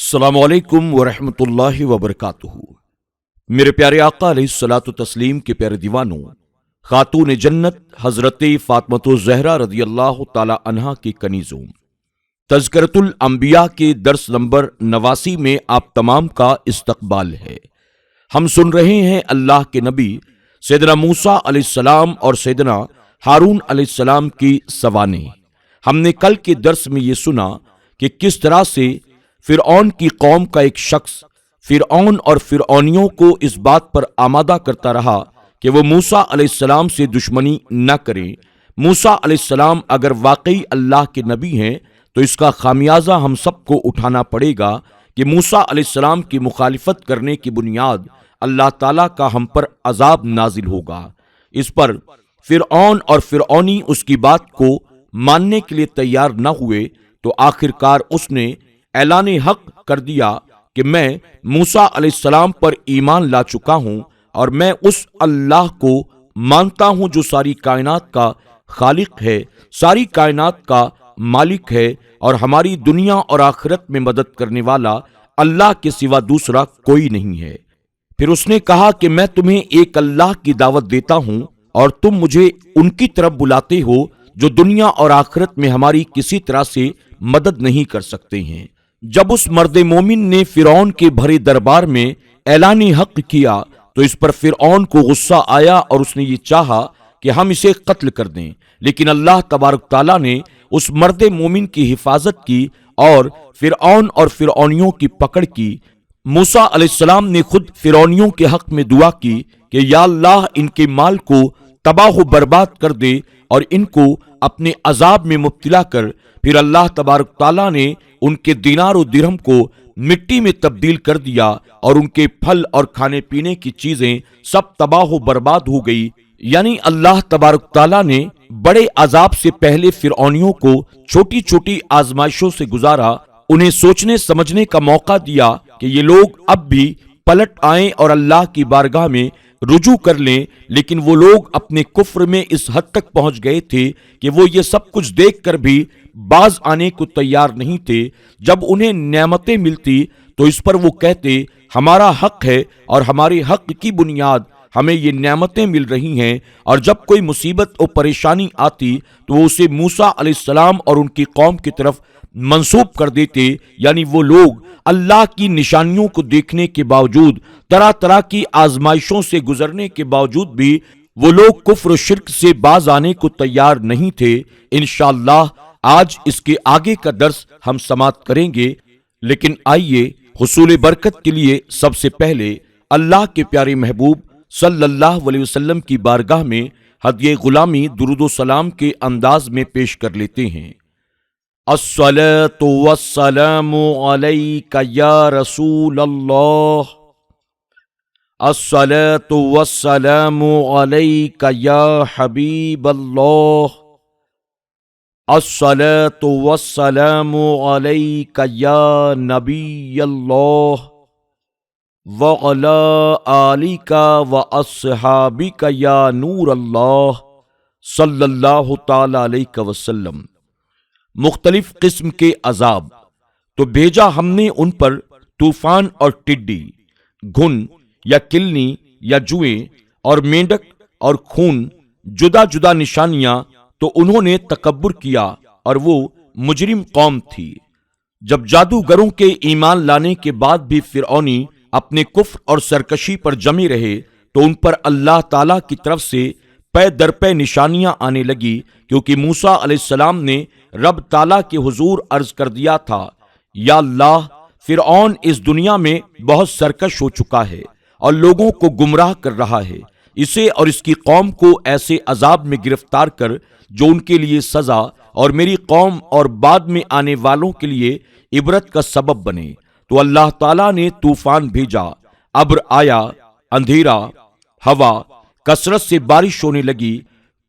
السلام علیکم ورحمۃ اللہ وبرکاتہ۔ میرے پیارے آقا علیہ الصلوۃ والتسلیم کے پیارے دیوانوں، خاتون جنت حضرت فاطمۃ الزہرا رضی اللہ تعالی عنہا کی کنیزوں، تذکرۃ الانبیاء کے درس نمبر 89 میں آپ تمام کا استقبال ہے۔ ہم سن رہے ہیں اللہ کے نبی سیدنا موسیٰ علیہ السلام اور سیدنا ہارون علیہ السلام کی سوانح۔ ہم نے کل کے درس میں یہ سنا کہ کس طرح سے فرعون کی قوم کا ایک شخص فرعون اور فرعونیوں کو اس بات پر آمادہ کرتا رہا کہ وہ موسیٰ علیہ السلام سے دشمنی نہ کریں۔ موسیٰ علیہ السلام اگر واقعی اللہ کے نبی ہیں تو اس کا خامیازہ ہم سب کو اٹھانا پڑے گا کہ موسیٰ علیہ السلام کی مخالفت کرنے کی بنیاد اللہ تعالیٰ کا ہم پر عذاب نازل ہوگا۔ اس پر فرعون اور فرعونی اس کی بات کو ماننے کے لیے تیار نہ ہوئے تو آخر کار اس نے اعلان حق کر دیا کہ میں موسیٰ علیہ السلام پر ایمان لا چکا ہوں اور میں اس اللہ کو مانتا ہوں جو ساری کائنات کا خالق ہے، ساری کائنات کا مالک ہے، اور ہماری دنیا اور آخرت میں مدد کرنے والا اللہ کے سوا دوسرا کوئی نہیں ہے۔ پھر اس نے کہا کہ میں تمہیں ایک اللہ کی دعوت دیتا ہوں اور تم مجھے ان کی طرف بلاتے ہو جو دنیا اور آخرت میں ہماری کسی طرح سے مدد نہیں کر سکتے ہیں۔ جب اس مرد مومن نے فرعون کے بھرے دربار میں اعلان حق کیا تو اس پر فرعون کو غصہ آیا اور اس نے یہ چاہا کہ ہم اسے قتل کر دیں، لیکن اللہ تبارک تعالیٰ نے اس مرد مومن کی حفاظت کی اور فرعون اور فرعونیوں کی پکڑ کی۔ موسیٰ علیہ السلام نے خود فرعونیوں کے حق میں دعا کی کہ یا اللہ ان کے مال کو تباہ و برباد کر دے اور ان کو اپنے عذاب میں مبتلا کر۔ پھر اللہ تبارک تعالیٰ نے ان کے دینار و درہم کو مٹی میں تبدیل کر دیا اور ان کے پھل اور کھانے پینے کی چیزیں سب تباہ و برباد ہو گئی۔ یعنی اللہ تبارک تعالیٰ نے بڑے عذاب سے پہلے فرعونیوں کو چھوٹی چھوٹی آزمائشوں سے گزارا، انہیں سوچنے سمجھنے کا موقع دیا کہ یہ لوگ اب بھی پلٹ آئیں اور اللہ کی بارگاہ میں رجوع کر لیں، لیکن وہ لوگ اپنے کفر میں اس حد تک پہنچ گئے تھے کہ وہ یہ سب کچھ دیکھ کر بھی باز آنے کو تیار نہیں تھے۔ جب انہیں نعمتیں ملتی تو اس پر وہ کہتے ہمارا حق ہے اور ہمارے حق کی بنیاد ہمیں یہ نعمتیں مل رہی ہیں، اور جب کوئی مصیبت اور پریشانی آتی تو وہ اسے موسیٰ علیہ السلام اور ان کی قوم کی طرف منسوب کر دیتے۔ یعنی وہ لوگ اللہ کی نشانیوں کو دیکھنے کے باوجود، طرح طرح کی آزمائشوں سے گزرنے کے باوجود بھی وہ لوگ کفر و شرک سے باز آنے کو تیار نہیں تھے۔ انشاءاللہ آج اس کے آگے کا درس ہم سماعت کریں گے، لیکن آئیے حصول برکت کے لیے سب سے پہلے اللہ کے پیارے محبوب صلی اللہ علیہ وسلم کی بارگاہ میں ہدیہ غلامی درود و سلام کے انداز میں پیش کر لیتے ہیں۔ الصلاۃ والسلام علیک یا رسول اللہ، الصلاۃ والسلام علیک یا حبیب اللہ، الصلاۃ والسلام علیک یا نبی اللہ، وعلی آلک واصحابک یا نور اللہ صلی اللہ تعالی علیہ وسلم۔ مختلف قسم کے عذاب تو بھیجا ہم نے ان پر طوفان اور ٹڈی، گھن یا کلنی یا جوئیں اور مینڈک اور خون، جدا جدا نشانیاں، تو انہوں نے تکبر کیا اور وہ مجرم قوم تھی۔ جب جادوگروں کے ایمان لانے کے بعد بھی فرعونی اپنے کفر اور سرکشی پر جمے رہے تو ان پر اللہ تعالیٰ کی طرف سے پے در پے نشانیاں آنے لگی، کیونکہ موسیٰ علیہ السلام نے رب تعالیٰ کے حضور عرض کر دیا تھا یا اللہ، فرعون اس دنیا میں بہت سرکش ہو چکا ہے اور لوگوں کو گمراہ کر رہا ہے، اسے اور اس کی قوم کو ایسے عذاب میں گرفتار کر جو ان کے لیے سزا اور میری قوم اور بعد میں آنے والوں کے لیے عبرت کا سبب بنے۔ تو اللہ تعالیٰ نے طوفان بھیجا، ابر آیا، اندھیرا، ہوا، کثرت سے بارش ہونے لگی،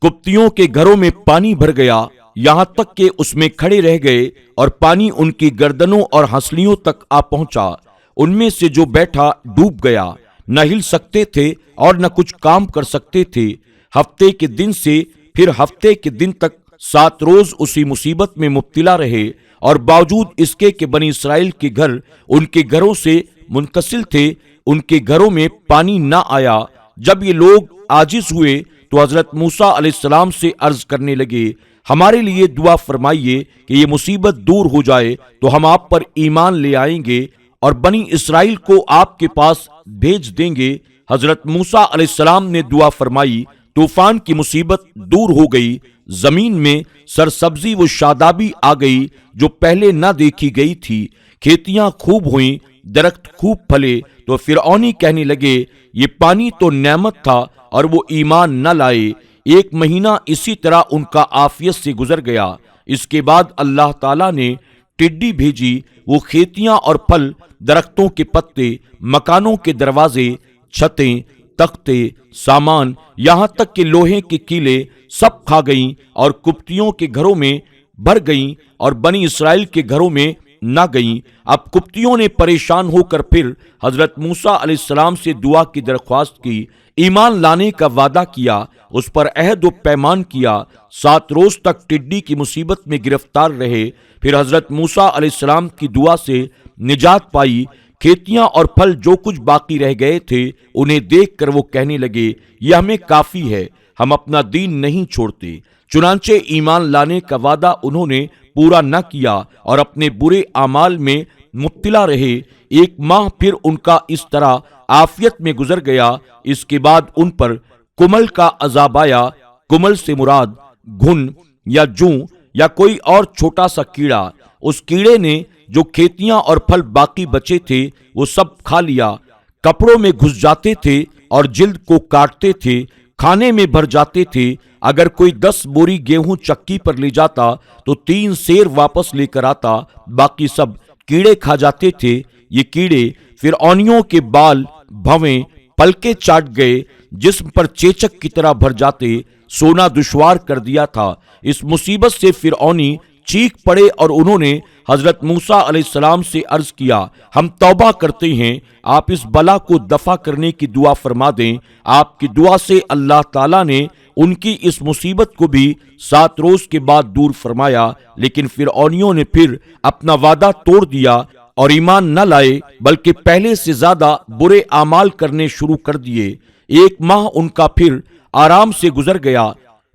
قبطیوں کے گھروں میں پانی بھر گیا، یہاں تک کہ اس میں کھڑے رہ گئے اور پانی ان کی گردنوں اور ہنسلیوں تک آ پہنچا۔ ان میں سے جو بیٹھا ڈوب گیا، نہ ہل سکتے تھے اور نہ کچھ کام کر سکتے تھے۔ ہفتے کے دن سے پھر ہفتے کے دن تک 7 روز اسی مصیبت میں مبتلا رہے اور باوجود اس کے کہ بنی اسرائیل کے گھر ان کے گھروں سے منفصل تھے، ان کے گھروں میں پانی نہ آیا۔ جب یہ لوگ عاجز ہوئے تو حضرت موسیٰ علیہ السلام سے عرض کرنے لگے، ہمارے لیے دعا فرمائیے کہ یہ مصیبت دور ہو جائے تو ہم آپ پر ایمان لے آئیں گے اور بنی اسرائیل کو آپ کے پاس بھیج دیں گے۔ حضرت موسیٰ علیہ السلام نے دعا فرمائی، طوفان کی مصیبت دور ہو گئی، زمین میں سرسبزی و شادابی آ گئی جو پہلے نہ دیکھی گئی تھی، کھیتیاں خوب ہوئیں، درخت خوب پھلے۔ تو فرعونی کہنے لگے، یہ پانی تو نعمت تھا اور وہ ایمان نہ لائے۔ 1 مہینہ اسی طرح ان کا عافیت سے گزر گیا۔ اس کے بعد اللہ تعالیٰ نے ٹڈی بھیجی، وہ کھیتیاں اور پھل، درختوں کے پتے، مکانوں کے دروازے، چھتیں، تختے، سامان، یہاں تک کہ لوہے کے کیلے سب کھا گئیں اور قبطیوں کے گھروں میں بھر گئیں اور بنی اسرائیل کے گھروں میں نہ گئیں۔ اب قبطیوں نے پریشان ہو کر پھر حضرت موسیٰ علیہ السلام سے دعا کی درخواست کی، ایمان لانے کا وعدہ کیا، اس پر عہد و پیمان کیا، 7 روز تک ٹڈی کی مصیبت میں گرفتار رہے، پھر حضرت موسیٰ علیہ السلام کی دعا سے نجات پائی۔ کھیتیاں اور پھل جو کچھ باقی رہ گئے تھے انہیں دیکھ کر وہ کہنے لگے، یہ ہمیں کافی ہے، ہم اپنا دین نہیں چھوڑتے۔ چنانچہ ایمان لانے کا وعدہ انہوں نے پورا نہ کیا اور اپنے برے اعمال میں مبتلا رہے۔ 1 ماہ پھر ان کا اس طرح عافیت میں گزر گیا۔ اس کے بعد ان پر کمل کا عذاب آیا۔ کمل سے مراد گھن یا جوں یا کوئی اور چھوٹا سا کیڑا۔ اس کیڑے نے جو کھیتیاں اور پھل باقی بچے تھے وہ سب کھا لیا، کپڑوں میں گھس جاتے تھے اور جلد کو کاٹتے تھے، کھانے میں بھر جاتے تھے۔ اگر کوئی 10 بوری گیہوں چکی پر لے جاتا تو 3 سیر واپس لے کر آتا، باقی سب کیڑے کھا جاتے تھے۔ یہ کیڑے فرعونیوں کے بال، بھویں، پلکیں چاٹ گئے، جسم پر چیچک کی طرح بھر جاتے، سونا دشوار کر دیا تھا۔ اس مصیبت سے فرعونی چیخ پڑے اور انہوں نے حضرت موسیٰ علیہ السلام سے عرض کیا، ہم توبہ کرتے ہیں، آپ اس بلا کو دفع کرنے کی دعا فرما دیں۔ آپ کی دعا سے اللہ تعالیٰ نے ان کی اس مصیبت کو بھی 7 روز کے بعد دور فرمایا، لیکن فرعونیوں نے پھر اپنا وعدہ توڑ دیا اور ایمان نہ لائے، بلکہ پہلے سے زیادہ برے اعمال کرنے شروع کر دیے۔ 1 ماہ ان کا پھر آرام سے گزر گیا،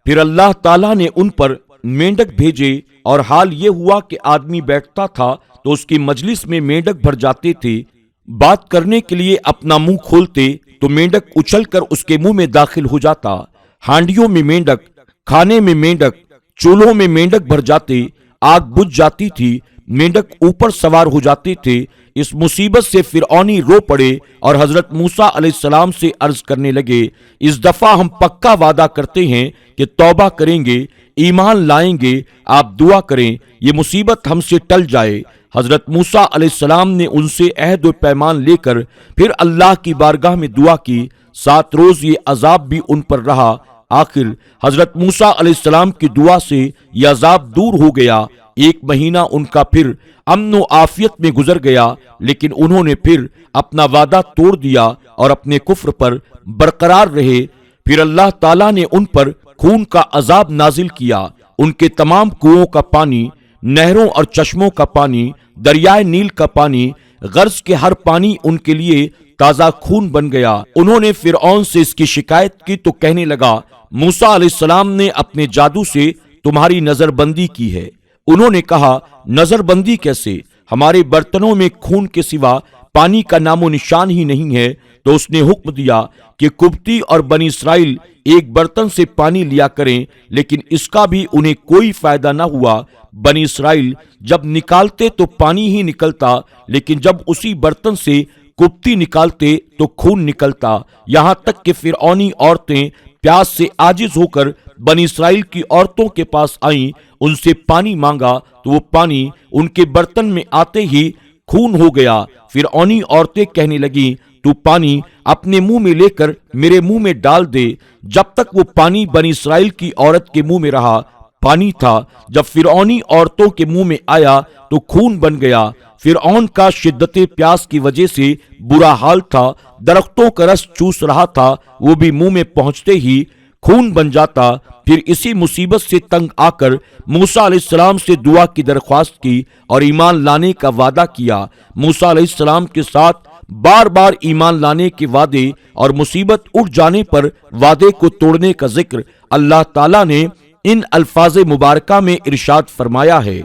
پھر اللہ تعالیٰ نے ان پر مینڈک بھیجے اور حال یہ ہوا کہ آدمی بیٹھتا تھا تو اس کی مجلس میں مینڈک بھر جاتے تھے۔ بات کرنے کے لیے اپنا منہ کھولتے تو مینڈک اچھل کر اس کے منہ میں داخل ہو جاتا۔ ہانڈیوں میں مینڈک، کھانے میں مینڈک، چولہوں میں مینڈک بھر جاتے، آگ بجھ جاتی تھی، مینڈک اوپر سوار ہو جاتے تھے۔ اس مصیبت سے فرعونی رو پڑے اور حضرت موسیٰ علیہ السلام سے عرض کرنے لگے، اس دفعہ ہم پکا وعدہ کرتے ہیں کہ توبہ کریں گے، ایمان لائیں گے، آپ دعا کریں، یہ مصیبت ہم سے ٹل جائے۔ حضرت موسیٰ علیہ السلام نے ان سے عہد و پیمان لے کر پھر اللہ کی بارگاہ میں دعا کی۔ 7 روز یہ عذاب بھی ان پر رہا۔ آخر حضرت موسیٰ علیہ السلام کی دعا سے یہ عذاب دور ہو گیا۔ 1 مہینہ ان کا پھر امن و عافیت میں گزر گیا، لیکن انہوں نے پھر اپنا وعدہ توڑ دیا اور اپنے کفر پر برقرار رہے۔ پھر اللہ تعالیٰ نے ان پر خون کا عذاب نازل کیا، ان کے تمام کنوؤں کا پانی، نہروں اور چشموں کا پانی، دریائے نیل کا پانی، غرض کے ہر پانی ان کے لیے تازہ خون بن گیا۔ انہوں نے فرعون سے اس کی شکایت کی تو کہنے لگا، موسیٰ علیہ السلام نے اپنے جادو سے تمہاری نظر بندی کی ہے۔ انہوں نے کہا، نظر بندی کیسے؟ ہمارے برتنوں میں خون کے سوا پانی کا نام و نشان ہی نہیں ہے۔ تو اس نے حکم دیا کہ قبطی اور بنی اسرائیل ایک برتن سے پانی لیا کریں، لیکن اس کا بھی انہیں کوئی فائدہ نہ ہوا۔ بنی اسرائیل جب نکالتے تو پانی ہی نکلتا، لیکن جب اسی برتن سے قبطی نکالتے تو خون نکلتا، یہاں تک کہ فرعونی عورتیں پیاس سے عاجز ہو کر بنی اسرائیل کی عورتوں کے پاس آئیں، ان سے پانی مانگا تو وہ پانی ان کے برتن میں آتے ہی خون ہو گیا۔ فرعونی عورتیں کہنے لگیں، تو پانی اپنے منہ میں لے کر میرے منہ میں ڈال دے۔ جب تک وہ پانی بنی اسرائیل کی عورت کے منہ میں رہا پانی تھا، جب فرعونی عورتوں کے منہ میں آیا تو خون بن گیا۔ فرعون کا شدت پیاس کی وجہ سے برا حال تھا، درختوں کا رس چوس رہا تھا، وہ بھی منہ میں پہنچتے ہی خون بن جاتا۔ پھر اسی مصیبت سے تنگ آ کر موسیٰ علیہ السلام سے دعا کی درخواست کی اور ایمان لانے کا وعدہ کیا۔ موسیٰ علیہ السلام کے ساتھ بار بار ایمان لانے کے وعدے اور مصیبت اٹھ جانے پر وعدے کو توڑنے کا ذکر اللہ تعالیٰ نے ان الفاظ مبارکہ میں ارشاد فرمایا ہے۔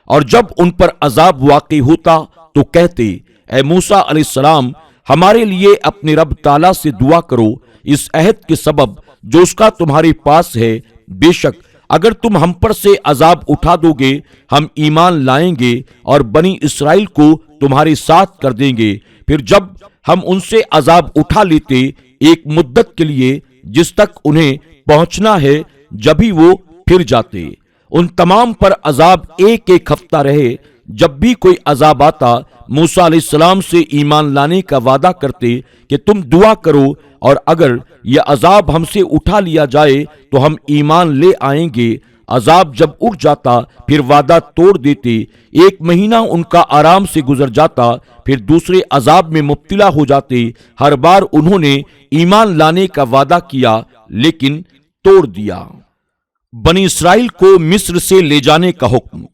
اور جب ان پر عذاب واقع ہوتا تو کہتے، اے موسیٰ علیہ السلام، ہمارے لیے اپنے رب تعالیٰ سے دعا کرو اس عہد کے سبب جو اس کا تمہارے پاس ہے، بے شک اگر تم ہم پر سے عذاب اٹھا دو گے ہم ایمان لائیں گے اور بنی اسرائیل کو تمہارے ساتھ کر دیں گے۔ پھر جب ہم ان سے عذاب اٹھا لیتے ایک مدت کے لیے جس تک انہیں پہنچنا ہے، جبھی وہ پھر جاتے۔ ان تمام پر عذاب ایک ایک ہفتہ رہے۔ جب بھی کوئی عذاب آتا موسیٰ علیہ السلام سے ایمان لانے کا وعدہ کرتے کہ تم دعا کرو اور اگر یہ عذاب ہم سے اٹھا لیا جائے تو ہم ایمان لے آئیں گے۔ عذاب جب اٹھ جاتا پھر وعدہ توڑ دیتے۔ ایک مہینہ ان کا آرام سے گزر جاتا، پھر دوسرے عذاب میں مبتلا ہو جاتے۔ ہر بار انہوں نے ایمان لانے کا وعدہ کیا لیکن توڑ دیا۔ بنی اسرائیل کو مصر سے لے جانے کا حکم۔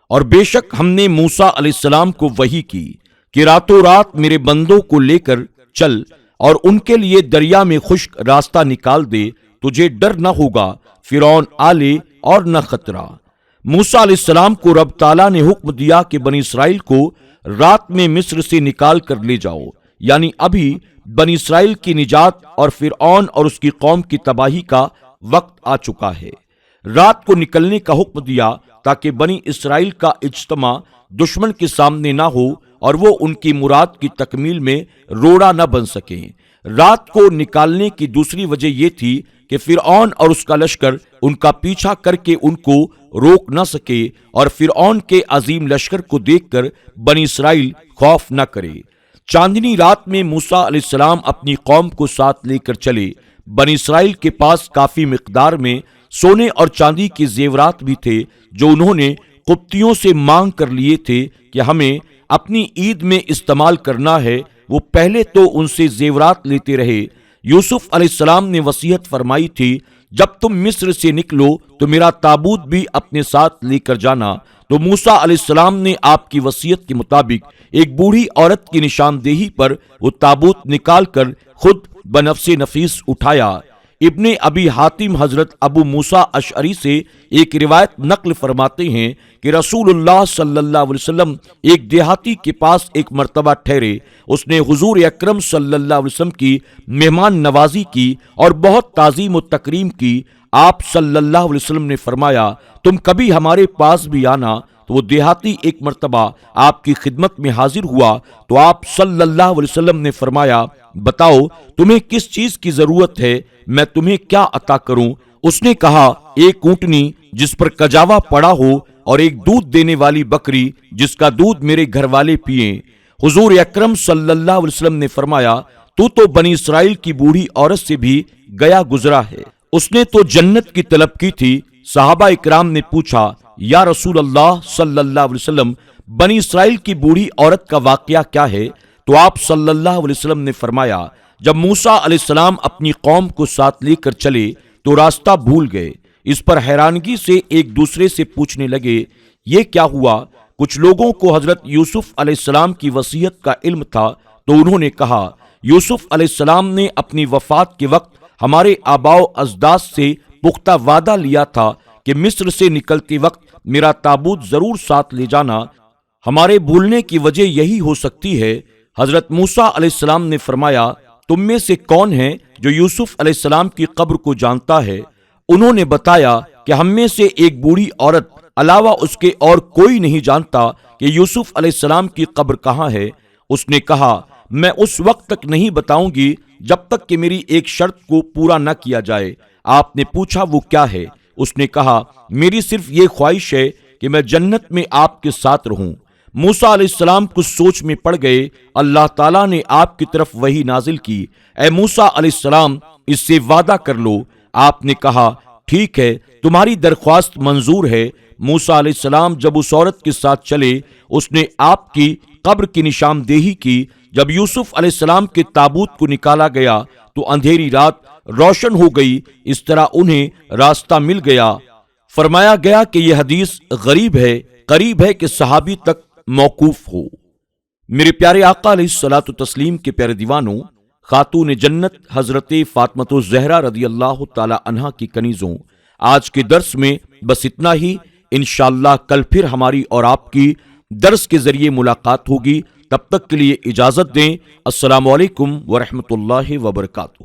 اور بے شک ہم نے موسیٰ علیہ السلام کو وحی کی کہ راتوں رات میرے بندوں کو لے کر چل اور ان کے لیے دریا میں خشک راستہ نکال دے، تجھے ڈر نہ ہوگا فرعون آلے اور نہ خطرہ۔ موسیٰ علیہ السلام کو رب تعالیٰ نے حکم دیا کہ بنی اسرائیل کو رات میں مصر سے نکال کر لے جاؤ، یعنی ابھی بنی اسرائیل کی نجات اور فرعون اور اس کی قوم کی تباہی کا وقت آ چکا ہے۔ رات کو نکلنے کا حکم دیا تاکہ بنی اسرائیل کا اجتماع دشمن کے سامنے نہ ہو اور وہ ان کی مراد کی تکمیل میں روڑا نہ بن سکیں۔ رات کو نکالنے کی دوسری وجہ یہ تھی کہ فرعون اور اس کا لشکر ان کا پیچھا کر کے ان کو روک نہ سکے اور فرعون کے عظیم لشکر کو دیکھ کر بنی اسرائیل خوف نہ کرے۔ چاندنی رات میں موسیٰ علیہ السلام اپنی قوم کو ساتھ لے کر چلے۔ بنی اسرائیل کے پاس کافی مقدار میں سونے اور چاندی کے زیورات بھی تھے جو انہوں نے قبطیوں سے مانگ کر لیے تھے کہ ہمیں اپنی عید میں استعمال کرنا ہے۔ وہ پہلے تو ان سے زیورات لیتے رہے۔ یوسف علیہ السلام نے وصیت فرمائی تھی، جب تم مصر سے نکلو تو میرا تابوت بھی اپنے ساتھ لے کر جانا۔ تو موسیٰ علیہ السلام نے آپ کی وصیت کے مطابق ایک بوڑھی عورت کی نشاندہی پر وہ تابوت نکال کر خود بنفس نفیس اٹھایا۔ ابن ابی حاتم حضرت ابو موسیٰ اشعری سے ایک روایت نقل فرماتے ہیں کہ رسول اللہ صلی اللہ علیہ وسلم ایک دیہاتی کے پاس ایک مرتبہ ٹھہرے۔ اس نے حضور اکرم صلی اللہ علیہ وسلم کی مہمان نوازی کی اور بہت تعظیم و تکریم کی۔ آپ صلی اللہ علیہ وسلم نے فرمایا، تم کبھی ہمارے پاس بھی آنا۔ تو وہ دیہاتی ایک مرتبہ آپ کی خدمت میں حاضر ہوا تو آپ صلی اللہ علیہ وسلم نے فرمایا، بتاؤ تمہیں کس چیز کی ضرورت ہے، میں تمہیں کیا عطا کروں؟ اس نے کہا، ایک اونٹنی جس پر کجاوا پڑا ہو اور ایک دودھ دینے والی بکری جس کا دودھ میرے گھر والے پئیں۔ حضور اکرم صلی اللہ علیہ وسلم نے فرمایا، تو بنی اسرائیل کی بوڑھی عورت سے بھی گیا گزرا ہے، اس نے تو جنت کی طلب کی تھی۔ صحابہ اکرام نے پوچھا، یا رسول اللہ صلی اللہ علیہ وسلم، بنی اسرائیل کی بوڑھی عورت کا واقعہ کیا ہے؟ تو آپ صلی اللہ علیہ وسلم نے فرمایا، جب موسیٰ علیہ السلام اپنی قوم کو ساتھ لے کر چلے تو راستہ بھول گئے۔ اس پر حیرانگی سے ایک دوسرے سے پوچھنے لگے، یہ کیا ہوا؟ کچھ لوگوں کو حضرت یوسف علیہ السلام کی وصیت کا علم تھا تو انہوں نے کہا، یوسف علیہ السلام نے اپنی وفات کے وقت ہمارے آباء و اجداد سے پختہ وعدہ لیا تھا کہ مصر سے نکلتے وقت میرا تابوت ضرور ساتھ لے جانا۔ ہمارے بھولنے کی وجہ یہی ہو سکتی ہے۔ حضرت موسیٰ علیہ السلام نے فرمایا، تم میں سے کون ہے جو یوسف علیہ السلام کی قبر کو جانتا ہے؟ انہوں نے بتایا کہ ہم میں سے ایک بوڑھی عورت علاوہ اس کے اور کوئی نہیں جانتا کہ یوسف علیہ السلام کی قبر کہاں ہے۔ اس نے کہا، میں اس وقت تک نہیں بتاؤں گی جب تک کہ میری ایک شرط کو پورا نہ کیا جائے۔ آپ نے پوچھا، وہ کیا ہے؟ اس نے کہا، میری صرف یہ خواہش ہے کہ میں جنت میں آپ کے ساتھ رہوں۔ موسیٰ علیہ السلام کچھ سوچ میں پڑ گئے۔ اللہ تعالیٰ نے آپ کی طرف وحی نازل کی، اے موسیٰ علیہ السلام، اس سے وعدہ کر لو۔ آپ نے کہا، ٹھیک ہے، تمہاری درخواست منظور ہے۔ موسیٰ علیہ السلام جب اس عورت کے ساتھ چلے، اس نے آپ کی قبر کی نشاندہی کی۔ جب یوسف علیہ السلام کے تابوت کو نکالا گیا تو اندھیری رات روشن ہو گئی، اس طرح انہیں راستہ مل گیا۔ فرمایا گیا کہ یہ حدیث غریب ہے، قریب ہے کہ صحابی تک موقوف ہو۔ میرے پیارے آقا علیہ الصلوۃ والتسلیم کے پیارے دیوانوں، خاتون جنت حضرت فاطمہ الزہرا رضی اللہ تعالی عنہا کی کنیزوں، آج کے درس میں بس اتنا ہی۔ انشاءاللہ کل پھر ہماری اور آپ کی درس کے ذریعے ملاقات ہوگی۔ تب تک کے لیے اجازت دیں۔ السلام علیکم ورحمۃ اللہ وبرکاتہ۔